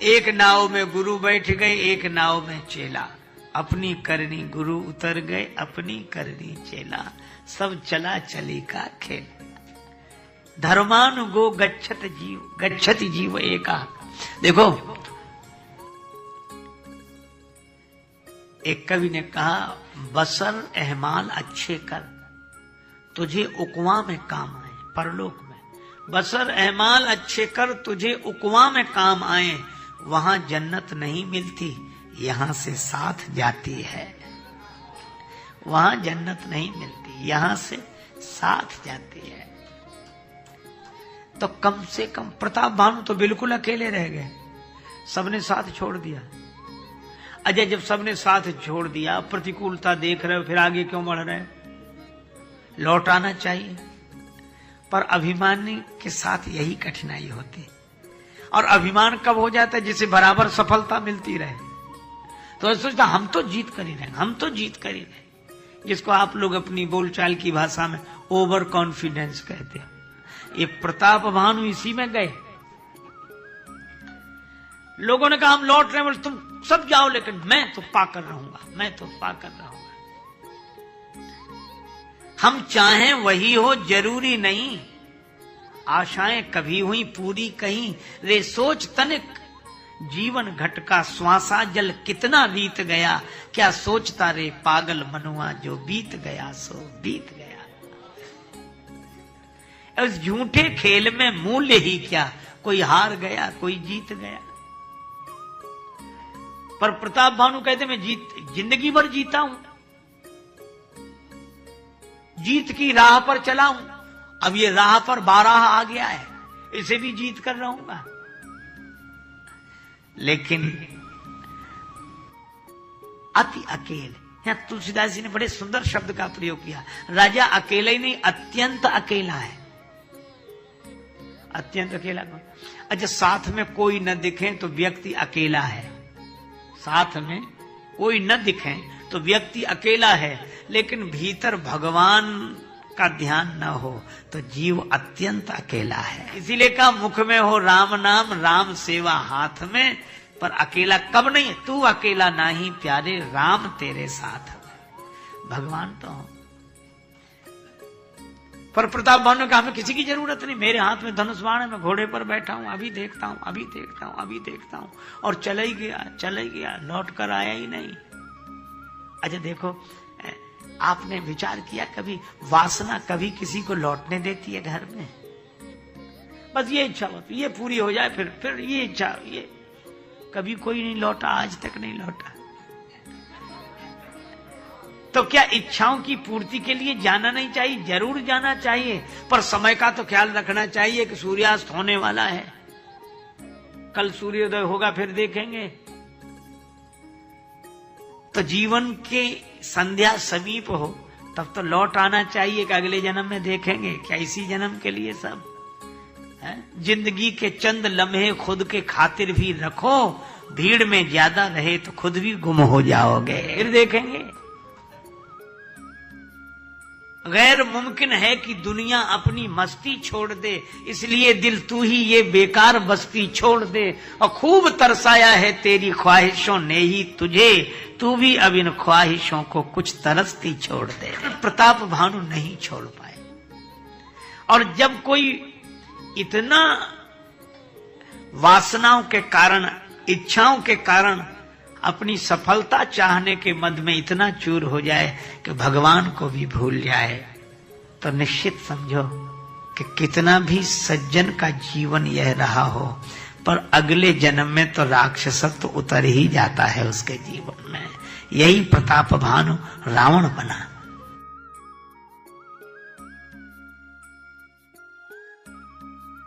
एक नाव में गुरु बैठ गए, एक नाव में चेला। अपनी करनी गुरु उतर गए, अपनी करनी चेला। सब चला चली का खेल। धर्मानुगो गच्छति जीव एका। देखो, एक कवि ने कहा, बसर एहमाल अच्छे कर, तुझे उकवा में काम आए। परलोक में बसर एहमाल अच्छे कर, तुझे उकवा में काम आए। वहां जन्नत नहीं मिलती, यहां से साथ जाती है। वहां जन्नत नहीं मिलती, यहां से साथ जाती है। तो कम से कम प्रताप भानु तो बिल्कुल अकेले रह गए, सबने साथ छोड़ दिया। अजय, जब सबने साथ छोड़ दिया, प्रतिकूलता देख रहे हो, फिर आगे क्यों बढ़ रहे? लौट आना चाहिए। पर अभिमानी के साथ यही कठिनाई होती। और अभिमान कब हो जाता है? जिसे बराबर सफलता मिलती रहे। तो सोचता हम तो जीत कर ही रहेंगे, हम तो जीत कर ही रहेंगे, जिसको आप लोग अपनी बोलचाल की भाषा में ओवर कॉन्फिडेंस कहते हैं। ये प्रताप भानु इसी में गए। लोगों ने कहा हम लौट रहे हैं, बोले तुम सब जाओ, लेकिन मैं तो पाकर रहूंगा, मैं तो पाकर रहूंगा। हम चाहें वही हो जरूरी नहीं, आशाएं कभी हुई पूरी कहीं। रे सोच तनिक जीवन घटका, श्वासा जल कितना बीत गया। क्या सोचता रे पागल मनुआ, जो बीत गया सो बीत गया। उस झूठे खेल में मूल्य ही क्या, कोई हार गया कोई जीत गया। पर प्रताप भानु कहते मैं जिंदगी भर जीता हूं, जीत की राह पर चला हूं। अब ये राह पर 12 आ गया है, इसे भी जीत कर रहूंगा। लेकिन अति अकेले, यहां तुलसीदास जी ने बड़े सुंदर शब्द का प्रयोग किया। राजा अकेला ही नहीं, अत्यंत अकेला है। अत्यंत अकेला कौन? अच्छा, साथ में कोई न दिखे तो व्यक्ति अकेला है। साथ में कोई न दिखे तो व्यक्ति अकेला है, लेकिन भीतर भगवान का ध्यान न हो तो जीव अत्यंत अकेला है। इसीलिए कहा मुख में हो राम नाम, राम सेवा हाथ में। पर अकेला कब नहीं है? तू अकेला नहीं प्यारे, राम तेरे साथ है। भगवान तो हो। पर प्रताप भानु ने कहा हमें किसी की जरूरत नहीं, मेरे हाथ में धनुष बाण है, मैं घोड़े पर बैठा हूं, अभी देखता हूं, अभी देखता हूं, अभी देखता हूं। और चला ही गया, लौट कर आया ही नहीं। अच्छा देखो, आपने विचार किया कभी, वासना कभी किसी को लौटने देती है घर में? बस ये इच्छा होती, ये पूरी हो जाए, फिर ये इच्छा, ये कभी कोई नहीं लौटा, आज तक नहीं लौटा। तो क्या इच्छाओं की पूर्ति के लिए जाना नहीं चाहिए? जरूर जाना चाहिए, पर समय का तो ख्याल रखना चाहिए कि सूर्यास्त होने वाला है, कल सूर्योदय होगा, फिर देखेंगे। तो जीवन के संध्या समीप हो तब तो लौट आना चाहिए कि अगले जन्म में देखेंगे। क्या इसी जन्म के लिए सब है? जिंदगी के चंद लम्हे खुद के खातिर भी रखो, भीड़ में ज्यादा रहे तो खुद भी गुम हो जाओगे, फिर देखेंगे। गैर मुमकिन है कि दुनिया अपनी मस्ती छोड़ दे, इसलिए दिल तू ही ये बेकार बस्ती छोड़ दे। और खूब तरसाया है तेरी ख्वाहिशों ने ही तुझे, तू भी अब इन ख्वाहिशों को कुछ तरसती छोड़ दे। प्रताप भानु नहीं छोड़ पाए। और जब कोई इतना वासनाओं के कारण, इच्छाओं के कारण अपनी सफलता चाहने के मद में इतना चूर हो जाए कि भगवान को भी भूल जाए, तो निश्चित समझो कि कितना भी सज्जन का जीवन यह रहा हो, पर अगले जन्म में तो राक्षसत्व उतर ही जाता है उसके जीवन में। यही प्रताप भानु रावण बना।